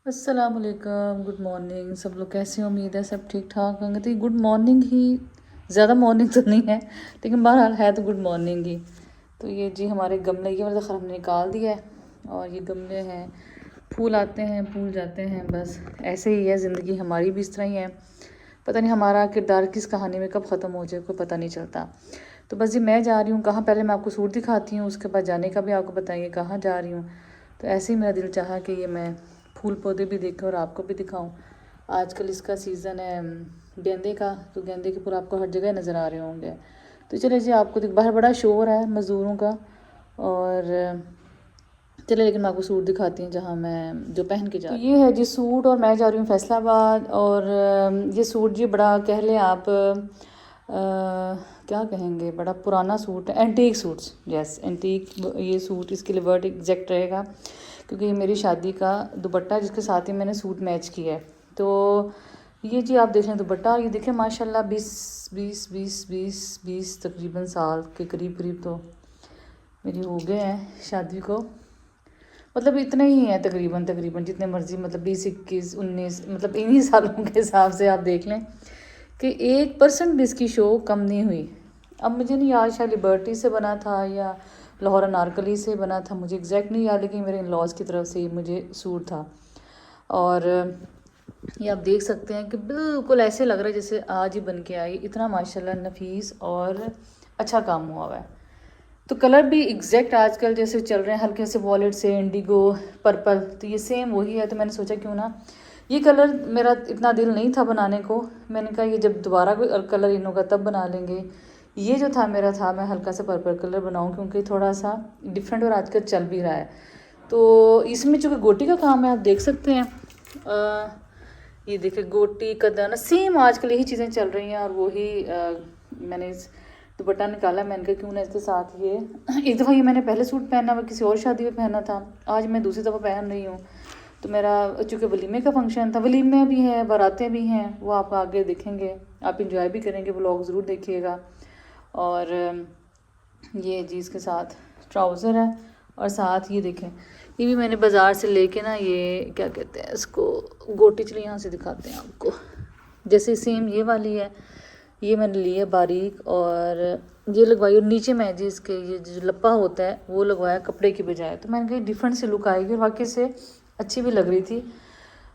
अस्सलाम वालेकुम, good morning. सब लोग कैसे हैं? उम्मीद है सब ठीक ठाक होंगे। तो ये गुड मॉर्निंग ही, ज़्यादा मॉर्निंग तो नहीं है लेकिन बहरहाल है तो गुड मॉर्निंग ही। तो ये जी हमारे गमले ये मतलब खैर हमने निकाल दिया है और ये गमले हैं, फूल आते हैं फूल जाते हैं, बस ऐसे ही है ज़िंदगी हमारी भी इस तरह ही है। पता नहीं हमारा किरदार किस कहानी में कब ख़त्म हो जाए कोई पता नहीं चलता। तो बस जी मैं जा रही हूँ कहाँ, पहले मैं आपको सूट दिखाती हूँ, उसके बाद जाने का भी आपको बताइए कहाँ जा रही हूँ। तो ऐसे ही मेरा दिल चाहा कि ये मैं फूल पौधे भी देखें और आपको भी दिखाऊं। आजकल इसका सीज़न है गेंदे का, तो गेंदे के फूल आपको हर जगह नज़र आ रहे होंगे। तो चलिए जी आपको बाहर बड़ा शोर है मज़दूरों का, और चलिए लेकिन मैं आपको सूट दिखाती हूँ जहाँ मैं जो पहन के जा रही हूँ। तो ये है जी सूट, और मैं जा रही हूँ फैसलाबाद। और ये सूट जी बड़ा कह लें आप क्या कहेंगे, बड़ा पुराना सूट है, एंटीक सूट्स, यस एंटीक ये सूट इसके लिए वर्ड एग्जैक्ट रहेगा, क्योंकि ये मेरी शादी का दुपट्टा जिसके साथ ही मैंने सूट मैच किया है। तो ये जी आप देख लें दुपट्टा, ये देखें माशाल्लाह 20 तकरीबन साल के करीब करीब तो मेरी हो गए हैं शादी को। मतलब इतने ही हैं तकरीबन तकरीबन जितने मर्जी, मतलब 20 21 19, मतलब इन्हीं सालों के हिसाब से आप देख लें कि 1% भी इसकी शो कम नहीं हुई। अब मुझे नहीं याद शायद लिबर्टी से बना था या लाहौर अनारकली से बना था, मुझे एग्जैक्ट नहीं याद, लेकिन मेरे इन लॉज की तरफ से ही मुझे सूट था। और ये आप देख सकते हैं कि बिल्कुल ऐसे लग रहा है जैसे आज ही बन के आई, इतना माशाल्लाह नफीस और अच्छा काम हुआ है। तो कलर भी एग्जैक्ट आजकल जैसे चल रहे हैं हल्के से वॉलेट से इंडिगो पर्पल, तो ये सेम वही है। तो मैंने सोचा क्यों ना, ये कलर मेरा इतना दिल नहीं था बनाने को, मैंने कहा ये जब दोबारा कोई कलर इन होगा तब बना लेंगे। ये जो था मेरा था मैं हल्का सा पर्पल कलर बनाऊं क्योंकि थोड़ा सा डिफरेंट और आजकल चल भी रहा है। तो इसमें चूँकि गोटी का काम है आप देख सकते हैं, ये देखिए गोटी कदन सेम आजकल यही चीज़ें चल रही हैं। और वही मैंने दुपट्टा निकाला, मैंने कहा क्यों ना इसके साथ ये एक दफ़ा ये मैंने पहले सूट पहना हुआ किसी और शादी में पहना था, आज मैं दूसरी दफ़ा पहन रही हूँ। तो मेरा चूँकि वलीमे का फंक्शन था, वलीमे भी हैं बारातें भी हैं, वो आप आगे देखेंगे, आप इंजॉय भी करेंगे, व्लॉग ज़रूर देखिएगा। और ये जी इसके साथ ट्राउज़र है, और साथ ये देखें ये भी मैंने बाज़ार से लेके ना, ये क्या कहते हैं इसको, गोटी, चलिए यहाँ से दिखाते हैं आपको, जैसे सेम ये वाली है, ये मैंने ली है बारीक, और ये लगवाई, और नीचे मैं जी इसके ये जो लप्पा होता है वो लगवाया कपड़े की बजाय। तो मैंने कहा डिफरेंट सी लुक आएगी और वाकई से अच्छी भी लग रही थी।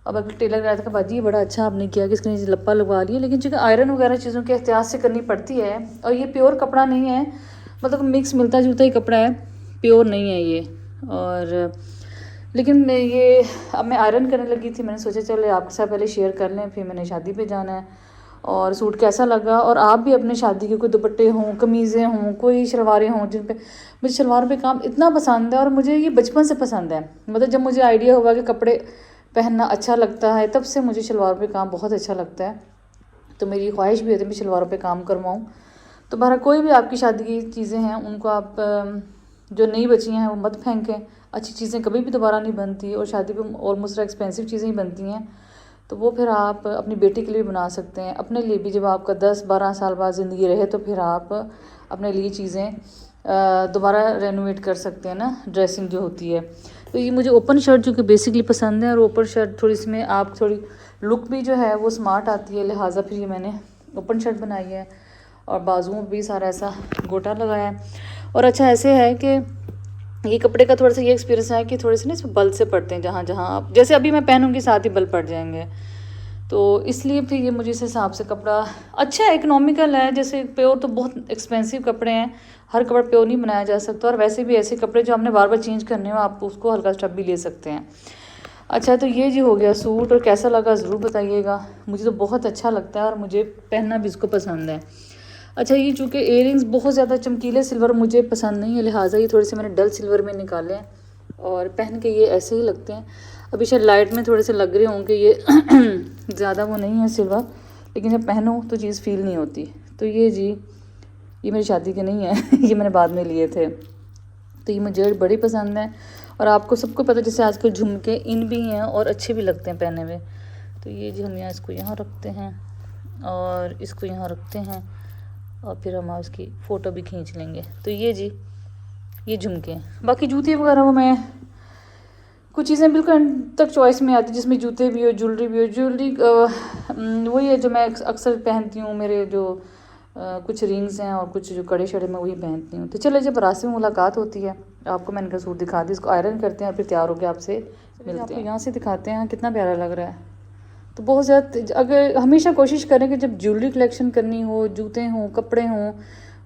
अब अगर टेलर कह रहा था बाजी ये बड़ा अच्छा आपने किया कि इसके नीचे लप्पा लगवा लिया, लेकिन चूँकि आयरन वगैरह चीज़ों के एहतियात से करनी पड़ती है, और ये प्योर कपड़ा नहीं है, मतलब मिक्स मिलता जुलता ही कपड़ा है, प्योर नहीं है ये। और लेकिन ये अब मैं आयरन करने लगी थी, मैंने सोचा चले आपके साथ पहले शेयर कर लें, फिर मैंने शादी पे जाना है। और सूट कैसा लगा, और आप भी अपने शादी के कोई दुपट्टे हों, कमीज़ें हों, कोई शलवारें हों जिन पे, मुझे शलवारों पे काम इतना पसंद है और मुझे ये बचपन से पसंद है। मतलब जब मुझे आइडिया हुआ कि कपड़े पहनना अच्छा लगता है तब से मुझे शलवारों पे काम बहुत अच्छा लगता है। तो मेरी ख्वाहिश भी होती है मैं शलवारों पे काम करवाऊँ। तो बहरहाल कोई भी आपकी शादी की चीज़ें हैं उनको आप जो नई बची हैं वो मत फेंकें, अच्छी चीज़ें कभी भी दोबारा नहीं बनती, और शादी पे ऑलमोस्ट एक्सपेंसिव चीज़ें ही बनती हैं। तो वो फिर आप अपनी बेटी के लिए भी बना सकते हैं, अपने लिए भी, जब आपका 10-12 साल बाद ज़िंदगी रहे तो फिर आप अपने लिए चीज़ें दोबारा रेनोवेट कर सकते हैं ना, ड्रेसिंग जो होती है। तो ये मुझे ओपन शर्ट जो कि बेसिकली पसंद है, और ओपन शर्ट थोड़ी इसमें आप थोड़ी लुक भी जो है वो स्मार्ट आती है, लिहाजा फिर ये मैंने ओपन शर्ट बनाई है, और बाजुओं में भी सारा ऐसा गोटा लगाया है। और अच्छा ऐसे है कि ये कपड़े का थोड़ा सा ये एक्सपीरियंस है कि थोड़े से ना इसमें बल से पड़ते हैं, जहाँ जहाँ आप, जैसे अभी मैं पहनूंगी साथ ही बल पड़ जाएंगे, तो इसलिए फिर ये मुझे इस हिसाब से कपड़ा अच्छा है, इकोनॉमिकल है। जैसे प्योर तो बहुत एक्सपेंसिव कपड़े हैं, हर कपड़ा प्योर नहीं बनाया जा सकता, और वैसे भी ऐसे कपड़े जो आपने बार बार चेंज करने हो आप उसको हल्का स्टफ भी ले सकते हैं। अच्छा तो ये जी हो गया सूट, और कैसा लगा ज़रूर बताइएगा, मुझे तो बहुत अच्छा लगता है और मुझे पहनना भी इसको पसंद है। अच्छा ये चूँकि इयरिंग्स बहुत ज़्यादा चमकीले सिल्वर मुझे पसंद नहीं है, लिहाजा ये थोड़े से मैंने डल सिल्वर में निकाले हैं, और पहन के ये ऐसे ही लगते हैं। अभी शायद लाइट में थोड़े से लग रहे होंगे, ये ज़्यादा वो नहीं है सिल्वर, लेकिन जब पहनो तो चीज़ फील नहीं होती। तो ये जी ये मेरी शादी के नहीं है ये मैंने बाद में लिए थे। तो ये मुझे बड़ी पसंद है, और आपको सबको पता है जैसे आजकल झुमके इन भी हैं और अच्छे भी लगते हैं पहने हुए। तो ये जी हम यहाँ इसको यहाँ रखते हैं और इसको यहाँ रखते हैं, और फिर हम उसकी फ़ोटो भी खींच लेंगे। तो ये जी ये झुमके हैं, बाकी जूते वगैरह वो मैं कुछ चीज़ें बिल्कुल एंड तक चॉइस में आती, जिसमें जूते भी हो, ज्वेलरी भी हो। ज्वेलरी वही है जो मैं अक्सर पहनती हूँ, मेरे जो कुछ रिंग्स हैं और कुछ जो कड़े शड़े मैं वही पहनती हूँ। तो चलो, जब रास्ते में मुलाकात होती है, आपको मैंने का सूट दिखा दी, इसको आयरन करते हैं और फिर तैयार होकर आपसे मिलते हैं। यहाँ से दिखाते हैं कितना प्यारा लग रहा है। तो बहुत ज़्यादा, अगर हमेशा कोशिश करें कि जब ज्वेलरी कलेक्शन करनी हो, जूते हों, कपड़े हों,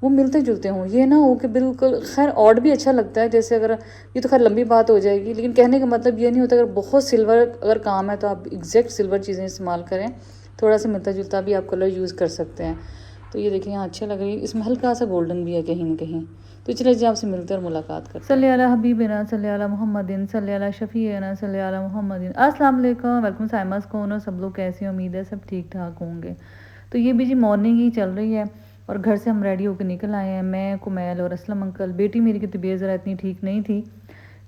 वो मिलते जुलते हों। ये ना हो कि बिल्कुल, खैर ऑड भी अच्छा लगता है, जैसे अगर ये तो खैर लंबी बात हो जाएगी, लेकिन कहने का मतलब ये नहीं होता अगर बहुत सिल्वर अगर काम है तो आप एग्जैक्ट सिल्वर चीज़ें इस्तेमाल करें, थोड़ा सा मिलता जुलता भी आप कलर यूज़ कर सकते हैं। तो ये देखिए यहाँ अच्छा लग रही है, इसमें हल्का सा गोल्डन भी है कहीं ना कहीं। तो चलिए जी, आपसे मिलते हैं और मुलाकात करते हैं। सल्ली अला हबीबिना सल्ली अला मुहम्मदिन सल्ली अला शफीना सल्ली अला मुहम्मदिन। अस्सलाम वालेकुम, वेलकम साइमास कौन हो सब लोग, कैसे हो? उम्मीद है सब ठीक ठाक होंगे। तो ये भी जी मॉर्निंग ही चल रही है और घर से हम रेडी होकर निकल आए हैं, मैं, कुमैल और असलम अंकल। बेटी मेरी की तबीयत ज़रा इतनी ठीक नहीं थी,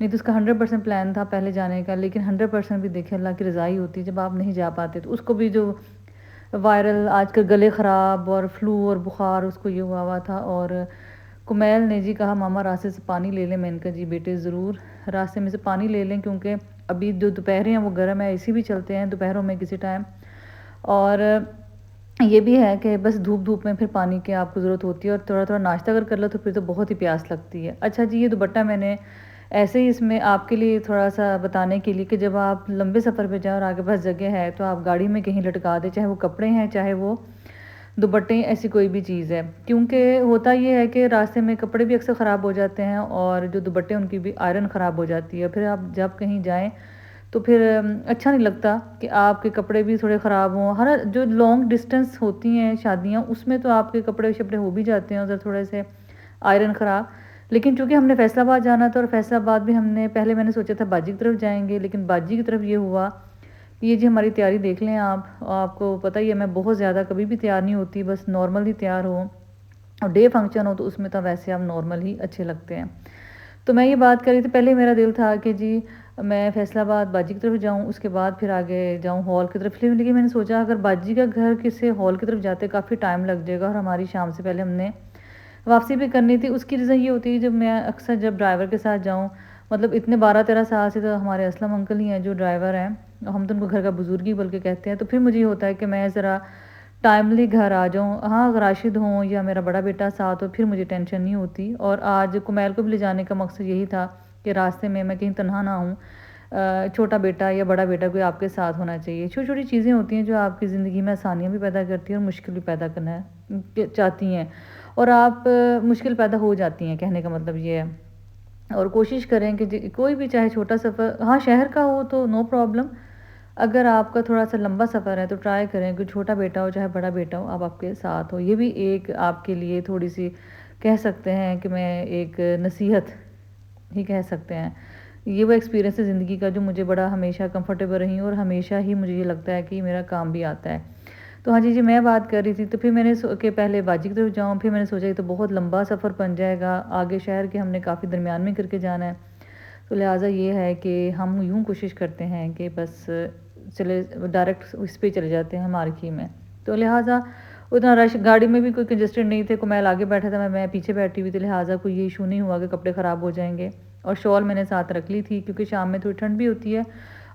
नहीं तो उसका 100% प्लान था पहले जाने का, लेकिन 100% भी देखिए अल्लाह की रज़ाई होती है। जब आप नहीं जा पाते तो उसको भी जो वायरल आजकल गले ख़राब और फ्लू और बुखार उसको ये हुआ था। और कुमैल ने जी कहा मामा रास्ते से पानी ले लें। मैंने कहा जी बेटे ज़रूर रास्ते में से पानी ले लें, क्योंकि अभी जो दोपहरें हैं वो गर्म है, एसी भी चलते हैं दोपहरों में किसी टाइम। और ये भी है कि बस धूप धूप में फिर पानी की आपको ज़रूरत होती है, और थोड़ा थोड़ा नाश्ता अगर कर लो तो फिर तो बहुत ही प्यास लगती है। अच्छा जी, ये दुपट्टा मैंने ऐसे ही इसमें आपके लिए थोड़ा सा बताने के लिए कि जब आप लंबे सफ़र पे जाओ और आगे पास जगह है तो आप गाड़ी में कहीं लटका दें, चाहे वो कपड़े हैं चाहे वो दुपट्टे, ऐसी कोई भी चीज़ है। क्योंकि होता ये है कि रास्ते में कपड़े भी अक्सर ख़राब हो जाते हैं और जो दुपट्टे उनकी भी आयरन ख़राब हो जाती है। फिर आप जब कहीं जाएँ तो फिर अच्छा नहीं लगता कि आपके कपड़े भी थोड़े ख़राब हों। हर जो लॉन्ग डिस्टेंस होती हैं शादियाँ, उसमें तो आपके कपड़े शपड़े हो भी जाते हैं उधर थोड़े से आयरन ख़राब। लेकिन चूँकि हमने फैसलाबाद जाना था और फैसलाबाद भी हमने पहले मैंने सोचा था बाजी की तरफ जाएंगे, लेकिन बाजी की तरफ ये हुआ कि ये जी हमारी तैयारी देख लें आप। आपको पता ही है मैं बहुत ज़्यादा कभी भी तैयार नहीं होती, बस नॉर्मल ही तैयार हो, और डे फंक्शन हो तो उसमें तो वैसे आप नॉर्मल ही अच्छे लगते हैं। तो मैं ये बात कर रही थी, पहले मेरा दिल था कि जी मैं फैसलाबाद बाजी की तरफ जाऊं, उसके बाद फिर आगे जाऊं हॉल की तरफ। लेकिन मैंने सोचा अगर बाजी का घर किसी हॉल की तरफ जाते काफ़ी टाइम लग जाएगा, और हमारी शाम से पहले हमने वापसी भी करनी थी। उसकी रीज़न ये होती है जब मैं अक्सर जब ड्राइवर के साथ जाऊँ, मतलब इतने 12-13 साल से तो हमारे असलम अंकल ही हैं जो ड्राइवर हैं, हम तो उनको घर का बुजुर्ग ही बल्कि कहते हैं। तो फिर मुझे ये होता है कि मैं ज़रा टाइमली घर आ जाऊँ। हाँ, अगर राशिद हों या मेरा बड़ा बेटा साथ हो फिर मुझे टेंशन नहीं होती। और आज कुमैल को भी ले जाने का मकसद यही था कि रास्ते में मैं कहीं तनहा ना हूँ, छोटा बेटा या बड़ा बेटा कोई आपके साथ होना चाहिए। छोटी छोटी चीज़ें होती हैं जो आपकी ज़िंदगी में आसानियाँ भी पैदा करती हैं और मुश्किल भी पैदा करना चाहती हैं, और आप मुश्किल पैदा हो जाती हैं, कहने का मतलब ये है। और कोशिश करें कि कोई भी चाहे छोटा सफ़र, हाँ शहर का हो तो नो प्रॉब्लम, अगर आपका थोड़ा सा लंबा सफ़र है तो ट्राई करें कि छोटा बेटा हो चाहे बड़ा बेटा हो आप आपके साथ हो। ये भी एक आपके लिए थोड़ी सी कह सकते हैं कि मैं एक नसीहत ही कह सकते हैं। ये वो एक्सपीरियंस है ज़िंदगी का जो मुझे बड़ा हमेशा कंफर्टेबल रही और हमेशा ही मुझे ये लगता है कि मेरा काम भी आता है। तो हाँ जी मैं बात कर रही थी, तो फिर मैंने कि पहले बाजी की तरफ जाऊँ, फिर मैंने सोचा ये तो बहुत लंबा सफ़र बन जाएगा, आगे शहर के हमने काफ़ी दरमियान में करके जाना है। तो लिहाजा ये है कि हम यूँ कोशिश करते हैं कि बस चले डायरेक्ट इस पर चले जाते हैं मार्की में। तो लिहाजा उतना रश, गाड़ी में भी कोई कंजस्टेड नहीं थे, कुमैल आगे बैठा था, मैं पीछे बैठी हुई थी, लिहाजा कोई ये इशू नहीं हुआ कि कपड़े ख़राब हो जाएंगे। और शॉल मैंने साथ रख ली थी क्योंकि शाम में थोड़ी ठंड भी होती है,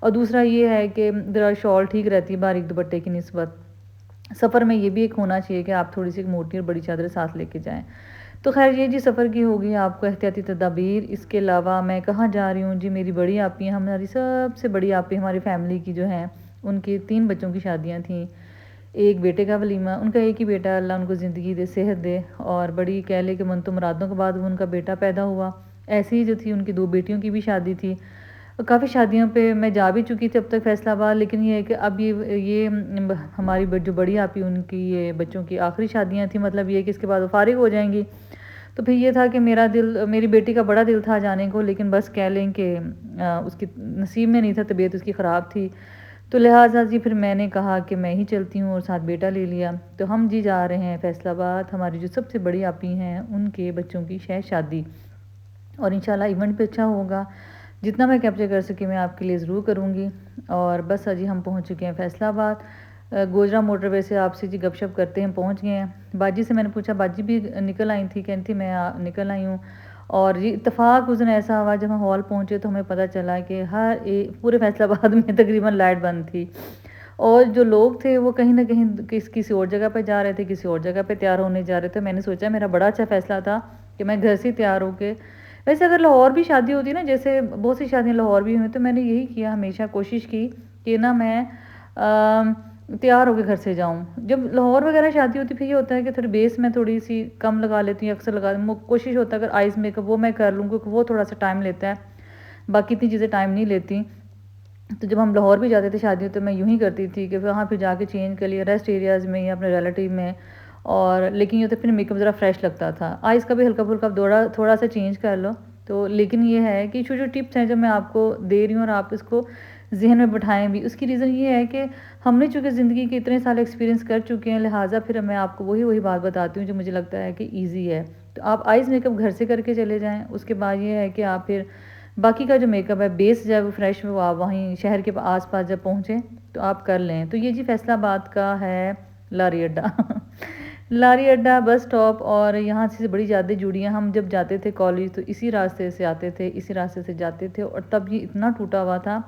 और दूसरा ये है कि ज़रा शॉल ठीक रहती है बारीक दुपट्टे की निस्बत। सफ़र में ये भी एक होना चाहिए कि आप थोड़ी सी मोटी और बड़ी चादरें साथ लेके जाएं। तो खैर ये जी सफ़र की होगी आपको एहतियाती तदाबीर। इसके अलावा मैं कहाँ जा रही हूँ जी, मेरी बड़ी आपी हैं, हमारी सबसे बड़ी आपी हमारी फैमिली की जो हैं, उनकी 3 बच्चों की शादियाँ थीं, एक बेटे का वलीमा, उनका एक ही बेटा, अल्लाह उनको ज़िंदगी दे, सेहत दे, और बड़ी कह ले कि मन तो मुरादों के बाद उनका बेटा पैदा हुआ। ऐसे ही जो थी उनकी 2 बेटियों की भी शादी थी। काफ़ी शादियों पे मैं जा भी चुकी थी अब तक फैसलाबाद, लेकिन ये है कि अब ये हमारी जो बड़ी आपी उनकी ये बच्चों की आखिरी शादियां थी, मतलब ये कि इसके बाद वो फारिग हो जाएंगी। तो फिर ये था कि मेरा दिल, मेरी बेटी का बड़ा दिल था जाने को, लेकिन बस कह लें कि उसकी नसीब में नहीं था, तबीयत उसकी ख़राब थी। तो लिहाजा जी फिर मैंने कहा कि मैं ही चलती हूँ और साथ बेटा ले लिया। तो हम जी जा रहे हैं फैसलाबाद, हमारी जो सबसे बड़ी आपी हैं उनके बच्चों की शादी, और इंशाल्लाह इवेंट भी अच्छा होगा। जितना मैं कैप्चर कर सकी मैं आपके लिए ज़रूर करूँगी। और बस अजी हम पहुँच चुके हैं फैसलाबाद, गोजरा मोटरवे से आपसे जी गपशप करते हैं पहुँच गए हैं। बाजी से मैंने पूछा, बाजी भी निकल आई थी, कहती मैं निकल आई हूँ। और ये इत्तेफाक उस दिन ऐसा हुआ, जब हम हॉल पहुँचे तो हमें पता चला कि पूरे फैसलाबाद में तकरीबन लाइट बंद थी, और जो लोग थे वो कहीं न कहीं किसी और जगह पे जा रहे थे, किसी और जगह पे तैयार होने जा रहे थे। मैंने सोचा मेरा बड़ा अच्छा फ़ैसला था कि मैं घर से ही तैयार होके, वैसे अगर लाहौर भी शादी होती ना, जैसे बहुत सी शादियाँ लाहौर भी हुई, तो मैंने यही किया, हमेशा कोशिश की कि ना मैं तैयार होके घर से जाऊँ। जब लाहौर वगैरह शादी होती फिर ये होता है कि थोड़ी बेस में थोड़ी-सी कम लगा लेती हूँ, अक्सर लगा कोशिश होता है अगर आइज़ मेकअप वो मैं कर लूँ, क्योंकि वो थोड़ा-सा टाइम लेता है, बाकी इतनी चीज़ें टाइम नहीं लेती। तो जब हम लाहौर भी जाते थे शादियों, तो मैं यूँ ही करती थी कि वहाँ फिर जाके चेंज कर लिया रेस्ट एरियाज़ में या अपने रिलेटिव में, और लेकिन ये तो फिर मेकअप ज़रा फ्रेश लगता था। आइज़ का भी हल्का-फुल्का थोड़ा सा चेंज कर लो। तो लेकिन ये है कि छोटी-छोटी टिप्स हैं जो मैं आपको दे रही हूँ, और आप इसको ज़हन में बिठाएँ भी। उसकी रीज़न ये है कि हमने चूँकि ज़िंदगी के इतने साल एक्सपीरियंस कर चुके हैं, लिहाज़ा फिर मैं आपको वही बात बताती हूँ जो मुझे लगता है कि ईज़ी है। तो आप आइज़ मेकअप घर से करके चले जाएँ। उसके बाद ये है कि आप फिर बाकी का जो मेकअप है, बेस जो है वो फ्रेश, वो आप वहीं शहर के आस-पास जब पहुँचे तो आप कर लें। तो ये जी फैसलाबाद का है लारी अड्डा। लारी अड्डा बस स्टॉप, और यहाँ से बड़ी ज़्यादा जुड़ी हैं। हम जब जाते थे कॉलेज तो इसी रास्ते से आते थे, इसी रास्ते से जाते थे, और तब ये इतना टूटा हुआ था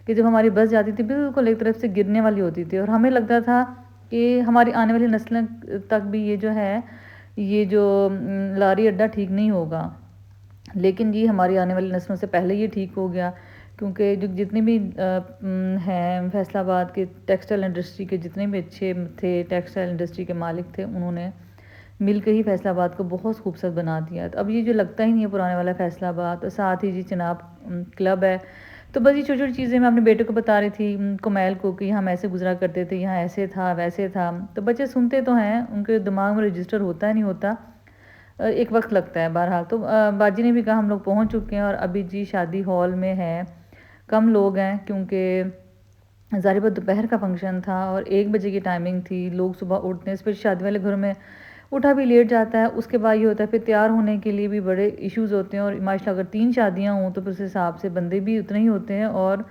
कि जब हमारी बस जाती थी बिल्कुल एक तरफ से गिरने वाली होती थी, और हमें लगता था कि हमारी आने वाली नस्लें तक भी ये जो है, ये जो लारी अड्डा ठीक नहीं होगा। लेकिन जी हमारी आने वाली नस्लों से पहले ये ठीक हो गया, क्योंकि जो जितने भी हैं फैसलाबाद के टेक्सटाइल इंडस्ट्री के जितने भी अच्छे थे, टेक्सटाइल इंडस्ट्री के मालिक थे, उन्होंने मिलकर ही फैसलाबाद को बहुत खूबसूरत बना दिया। तो अब ये जो लगता ही नहीं है पुराने वाला फैसलाबाद। और साथ ही जी चिनाब क्लब है। तो बस ये छोटी-छोटी चीज़ें मैं अपने बेटे को बता रही थी, कुमैल को, कि हम ऐसे गुज़रा करते थे, यहाँ ऐसे था, वैसे था। तो बच्चे सुनते तो हैं, उनके दिमाग में रजिस्टर होता है, नहीं होता। एक वक़्त लगता है बहरहाल। तो बाजी ने भी कहा हम लोग पहुँच चुके हैं, और अभी जी शादी हॉल में है, कम लोग हैं, क्योंकि ज़ाहिर बात दोपहर का फंक्शन था और 1 बजे की टाइमिंग थी। लोग सुबह उठते हैं, फिर शादी वाले घरों में उठा भी लेट जाता है। उसके बाद ये होता है फिर तैयार होने के लिए भी बड़े इश्यूज़ होते हैं, और माशाल्लाह अगर 3 शादियाँ हों तो फिर उस हिसाब से बंदे भी उतने ही होते हैं। और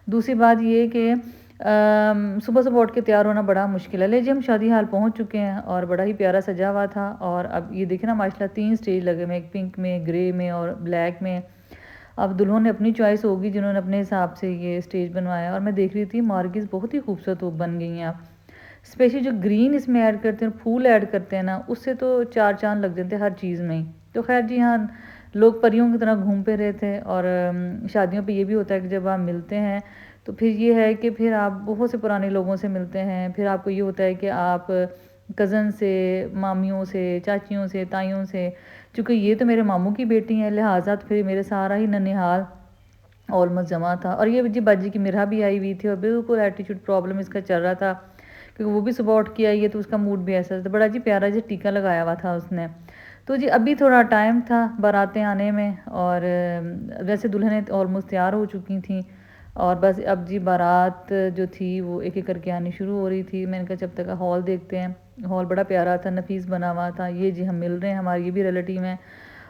दूसरी बात ये कि सुबह-सुबह उठ के तैयार होना बड़ा मुश्किल है। ले जी हम शादी हाल पहुँच चुके हैं, और बड़ा ही प्यारा सजा हुआ था। और अब ये देखें ना माशाल्लाह 3 स्टेज लगे हुए हैं, एक पिंक में, ग्रे में और ब्लैक में। अब दुल्हन ने अपनी चॉइस होगी जिन्होंने अपने हिसाब से ये स्टेज बनवाया, और मैं देख रही थी मार्किस बहुत ही खूबसूरत वो बन गई हैं अब। स्पेशली जो ग्रीन इसमें ऐड करते हैं, फूल ऐड करते हैं ना, उससे तो 4 चाँद लग जाते हैं हर चीज़ में ही। तो खैर जी हाँ, लोग परियों की तरह घूम पे रहे थे। और शादियों पे ये भी होता है कि जब आप मिलते हैं तो फिर ये है कि फिर आप बहुत से पुराने लोगों से मिलते हैं। फिर आपको ये होता है कि आप कज़न से, मामियों से, चाचियों से, ताइयों से, चूँकि ये तो मेरे मामू की बेटी हैं, लिहाज़ा तो फिर मेरे सारा ही ननिहाल ऑलमोस्ट जमा था। और ये जी बाजी की मिरहा भी आई हुई थी, और बिल्कुल एटीट्यूड प्रॉब्लम इसका चल रहा था, क्योंकि वो भी सुबह उठ के आई है तो उसका मूड भी ऐसा था। बड़ा जी प्यारा जी टीका लगाया हुआ था उसने। तो जी अभी थोड़ा टाइम था बारातें आने में, और वैसे दुल्हनें ऑलमोस्ट तैयार हो चुकी थी, और बस अब जी बारात जो थी वो एक-एक करके आनी शुरू हो रही थी। मैंने कहा जब तक हॉल देखते हैं। हॉल बड़ा प्यारा था, नफीस बना हुआ था। ये जी हम मिल रहे हैं, हमारे ये भी रिलेटिव हैं,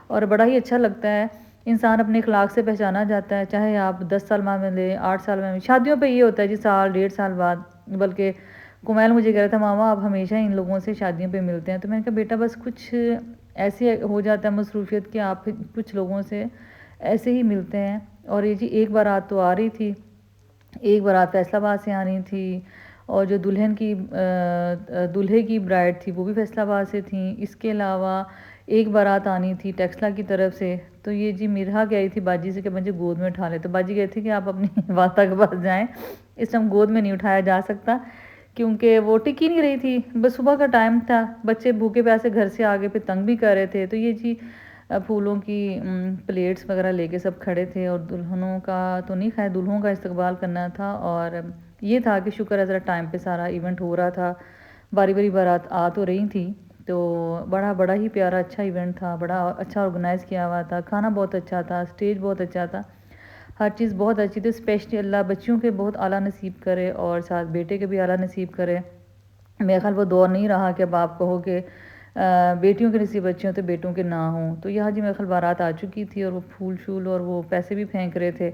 और बड़ा ही अच्छा लगता है। इंसान अपने इखलाक से पहचाना जाता है, चाहे आप 10 साल बाद मिलें, 8 साल में। शादियों पे ये होता है जी साल, 1.5 साल बाद। बल्कि कुमैल मुझे कह रहा था मामा आप हमेशा इन लोगों से शादियों पे मिलते हैं। तो मैंने कहा बेटा बस कुछ ऐसे हो जाता है मसरूफ़ियत कि आप कुछ लोगों से ऐसे ही मिलते हैं। और ये जी एक बारात तो आ रही थी, एक बारात फैसलाबाद से आनी थी, और जो दूल्हे की ब्राइड थी वो भी फैसलाबाद से थी। इसके अलावा एक बारात आनी थी टेक्सला की तरफ से। तो ये जी मिरहा गई थी बाजी से कि मुझे गोद में उठा ले। तो बाजी कहती कि आप अपनी वास्ता के पास जाएं, इस टाइम गोद में नहीं उठाया जा सकता, क्योंकि वो टिक ही नहीं रही थी। बस सुबह का टाइम था, बच्चे भूखे प्यासे घर से आगे फिर तंग भी कर रहे थे। तो ये जी फूलों की प्लेट्स वगैरह लेके सब खड़े थे, और दुल्हनों का तो नहीं, खैर दूल्हों का इस्तकबाल करना था। और ये था कि शुक्र है ज़रा टाइम पे सारा इवेंट हो रहा था, बारी बारी बारात आ तो रही थी। तो बड़ा बड़ा ही प्यारा अच्छा इवेंट था, बड़ा अच्छा ऑर्गेनाइज़ किया हुआ था, खाना बहुत अच्छा था, स्टेज बहुत अच्छा था, हर चीज़ बहुत अच्छी थी। स्पेशली अल्लाह बच्चियों के बहुत आला नसीब करे, और साथ बेटे के भी आला नसीब करे। मेरा ख़्याल वो दौर नहीं रहा कि अब आप कहो कि बेटियों के नसीब अच्छे हों तो बेटों के ना हों। तो यहाँ जी मेरे ख़्याल बारात आ चुकी थी, और वो फूल शूल और वो पैसे भी फेंक रहे थे,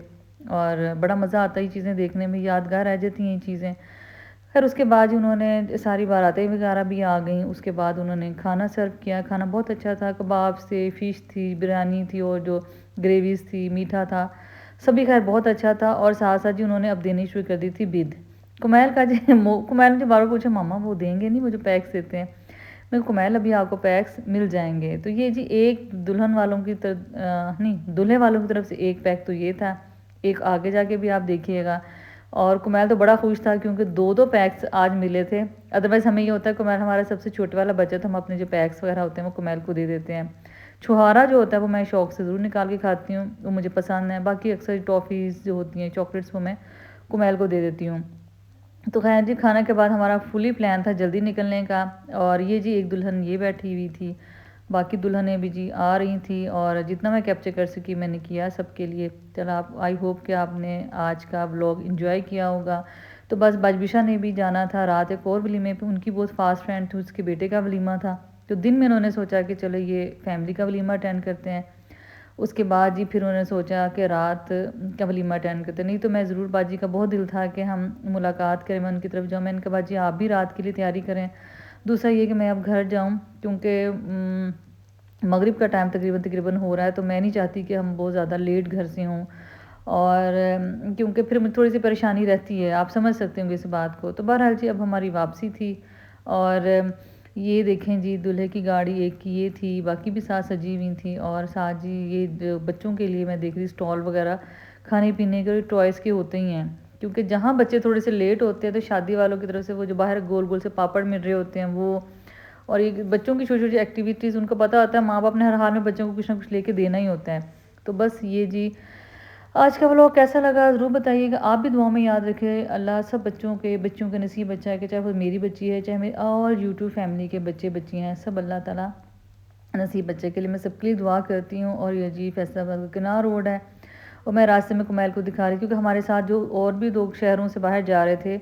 और बड़ा मज़ा आता है ये चीज़ें देखने में, यादगार रह जाती हैं ये चीज़ें। खैर उसके बाद ही उन्होंने सारी बारातें वगैरह भी आ गईं। उसके बाद उन्होंने खाना सर्व किया। खाना बहुत अच्छा था, कबाब से, फ़िश थी, बिरयानी थी और जो ग्रेवीज़ थी, मीठा था, सभी खैर बहुत अच्छा था। और साथ साथ जी उन्होंने अब देनी शुरू कर दी थी बिद। कुमैल का जी कुमैल ने जो बार बार पूछा, मामा वो देंगे नहीं, वो जो पैक्स देते हैं। मैं कुमैल अभी आपको पैक्स मिल जाएंगे। तो ये जी एक दुल्हन वालों की तरफ नहीं, दूल्हे वालों की तरफ से एक पैक तो ये था, एक आगे जाके भी आप देखिएगा। और कुमैल तो बड़ा खुश था क्योंकि दो दो पैक्स आज मिले थे। अदरवाइज़ हमें ये होता है, कुमैल हमारा सबसे छोटे वाला बच्चा, तो हम अपने जो पैक्स वगैरह होते हैं वो कुमैल को दे देते हैं। छुहारा जो होता है वो मैं शौक़ से ज़रूर निकाल के खाती हूँ, वो मुझे पसंद है। बाकी अक्सर टॉफ़ीज़ जो होती हैं, चॉकलेट्स, वो मैं कुमैल को दे देती हूँ। तो खैर जी खाना के बाद हमारा फुली प्लान था जल्दी निकलने का। और ये जी एक दुल्हन ये बैठी हुई थी, बाकी दुल्हनें भी जी आ रही थी और जितना मैं कैप्चर कर सकी मैंने किया सबके लिए। चलो आप, आई होप कि आपने आज का व्लॉग एंजॉय किया होगा। तो बस बजबिशा ने भी जाना था रात एक और वलीमे पे, उनकी बहुत फास्ट फ्रेंड थी, उसके बेटे का वलीमा था। तो दिन में उन्होंने सोचा कि चलो ये फैमिली का वलीमा अटेंड करते हैं। उसके बाद जी फिर उन्होंने सोचा कि रात का वलीमा अटेंड करते, नहीं तो मैं ज़रूर बाजी का बहुत दिल था कि हम मुलाकात करें, मैं उनकी तरफ जाऊँ। मैंने कहा बाजी आप भी रात के लिए तैयारी करें। दूसरा ये कि मैं अब घर जाऊँ क्योंकि मगरिब का टाइम तकरीबन तकरीबन हो रहा है, तो मैं नहीं चाहती कि हम बहुत ज़्यादा लेट घर से हों। और क्योंकि फिर मुझे थोड़ी सी परेशानी रहती है, आप समझ सकते होंगे इस बात को। तो बहरहाल जी अब हमारी वापसी थी। और ये देखें जी दूल्हे की गाड़ी एक की ये थी, बाकी भी साथ सजी हुई थी। और साथ जी ये जो बच्चों के लिए मैं देख रही स्टॉल वगैरह खाने पीने के टॉयज़ के होते ही हैं, क्योंकि जहाँ बच्चे थोड़े से लेट होते हैं तो शादी वालों की तरफ से वो जो बाहर गोल गोल से पापड़ मिल रहे होते हैं वो, और ये बच्चों की छोटी छोटी एक्टिविटीज़, उनको पता होता है माँ बाप ने हर हाल में बच्चों को कुछ ना कुछ लेके देना ही होता है। तो बस ये जी आज का व्लॉग कैसा लगा ज़रूर बताइएगा। आप भी दुआ में याद रखें, अल्लाह सब बच्चों के नसीब बच्चा है कि चाहे वो मेरी बच्ची है, चाहे मेरी और यूट्यूब फैमिली के बच्चे बच्ची हैं, सब अल्लाह ताला नसीब बच्चे के लिए मैं सबके लिए दुआ करती हूँ। और ये जी फैसलाबाद का किनार रोड है और मैं रास्ते में कुमैल को दिखा रही, क्योंकि हमारे साथ जो और भी दो शहरों से बाहर जा रहे थे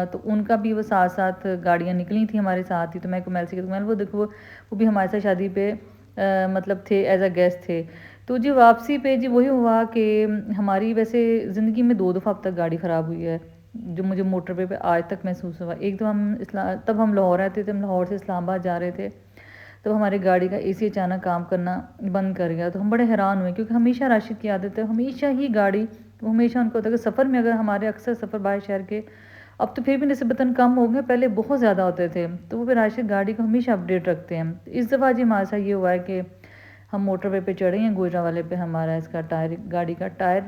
तो उनका भी वो साथ साथ गाड़ियाँ निकली थी हमारे साथ ही। तो मैं कुमैल से कुमैल वो देखो वो भी हमारे साथ शादी पे मतलब थे, एज अ गेस्ट थे। तो जी वापसी पे जी वही हुआ कि हमारी वैसे ज़िंदगी में दो दफ़ा अब तक गाड़ी ख़राब हुई है, जो मुझे मोटरवे पे आज तक महसूस हुआ। एक तो तब हम लाहौर रहते थे, हम लाहौर से इस्लामाबाद जा रहे थे, तो हमारी गाड़ी का एसी अचानक काम करना बंद कर गया। तो हम बड़े हैरान हुए, क्योंकि हमेशा राशिद की आदत है, हमेशा ही गाड़ी, हमेशा उनको होता है कि सफ़र में, अगर हमारे अक्सर सफ़र बाहर शहर के अब तो फिर भी निस्बतन कम हो गए, पहले बहुत ज़्यादा होते थे, तो वो फिर राशिद गाड़ी को हमेशा अपडेट रखते हैं। तो इस दफ़ा जी हमारे साथ ये हुआ है कि हम मोटरवे पे चढ़े हैं, गुजरावाले पे हमारा इसका टायर, गाड़ी का टायर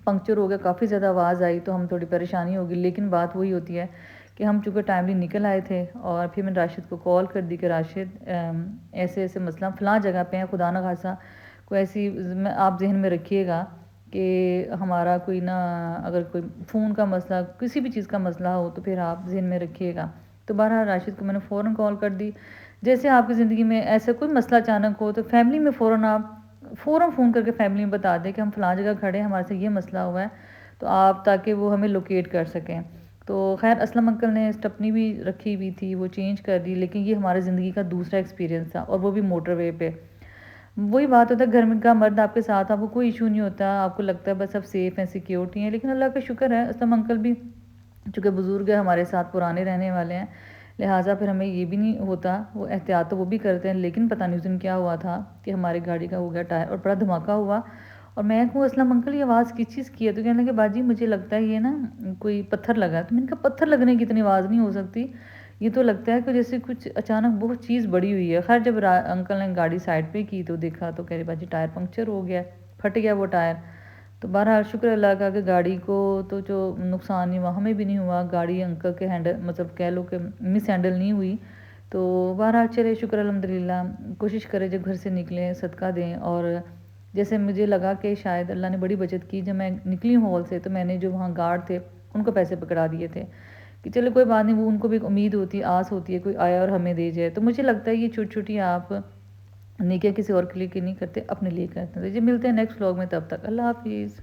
पंक्चर हो गया, काफ़ी ज़्यादा आवाज़ आई, तो हम थोड़ी परेशानी होगी। लेकिन बात वही होती है कि हम चूँकि टाइमली निकल आए थे। और फिर मैंने राशिद को कॉल कर दी कि राशिद ऐसे ऐसे मसला फ़लाँ जगह पे है, खुदा न खासा कोई ऐसी आप जहन में रखिएगा कि हमारा कोई ना, अगर कोई फ़ोन का मसला, किसी भी चीज़ का मसला हो तो फिर आप जहन में रखिएगा। तो बहरहाल राशिद को मैंने फ़ौरन कॉल कर दी। जैसे आपकी ज़िंदगी में ऐसा कोई मसला अचानक हो तो फैमिली में फ़ौरन फ़ोन करके फैमिली में बता दें कि हम फ़लाँ जगह खड़े हैं, हमारे से ये मसला हुआ है, तो आप, ताकि वो हमें लोकेट कर सकें। तो खैर असलम अंकल ने स्टपनी भी रखी हुई थी, वो चेंज कर दी, लेकिन ये हमारी ज़िंदगी का दूसरा एक्सपीरियंस था, और वो भी मोटरवे पे। वही बात होता है, घर में का मर्द आपके साथ, आपको कोई इशू नहीं होता, आपको लगता है बस सब सेफ़ हैं, सिक्योरिटी है। लेकिन अल्लाह का शुक्र है, असलम अंकल भी चूँकि बुज़ुर्ग है, हमारे साथ पुराने रहने वाले हैं, लिहाजा फिर हमें ये भी नहीं होता, वो एहतियात तो वो भी करते हैं। लेकिन पता नहीं उस दिन क्या हुआ था कि हमारी गाड़ी का हो गया टायर और बड़ा धमाका हुआ। और मैं कहूँ असलम अंकल ये आवाज़ किस चीज़ की है, तो कहने लगे बाजी मुझे लगता है ये ना कोई पत्थर लगा। तो मैंने कहा पत्थर लगने की इतनी आवाज़ नहीं हो सकती, ये तो लगता है कि जैसे कुछ अचानक बहुत चीज़ बड़ी हुई है। खैर जब अंकल ने गाड़ी साइड पे की तो देखा, तो कह रहे बाजी टायर पंक्चर हो गया, फट गया वो टायर। तो बहरहाल शुक्र अल्लाह का कि गाड़ी को तो जो नुकसान नहीं हुआ, हमें भी नहीं हुआ, गाड़ी अंकल के हैंडल मतलब कह लो कि मिस हैंडल नहीं हुई। तो बहरहाल चले शुक्र अल्हम्दुलिल्लाह। कोशिश करें जब घर से निकलें सदका दें। और जैसे मुझे लगा कि शायद अल्लाह ने बड़ी बचत की, जब मैं निकली हॉल से तो मैंने जो वहाँ गार्ड थे उनको पैसे पकड़ा दिए थे कि चलो कोई बात नहीं, वो उनको भी एक उम्मीद होती है, आस होती है कोई आया और हमें दे जाए। तो मुझे लगता है ये छोटी छोटी आप नेकियां किसी और के लिए नहीं करते, अपने लिए करते हैं। तो जी मिलते हैं नेक्स्ट व्लॉग में, तब तक अल्लाह हाफिज़।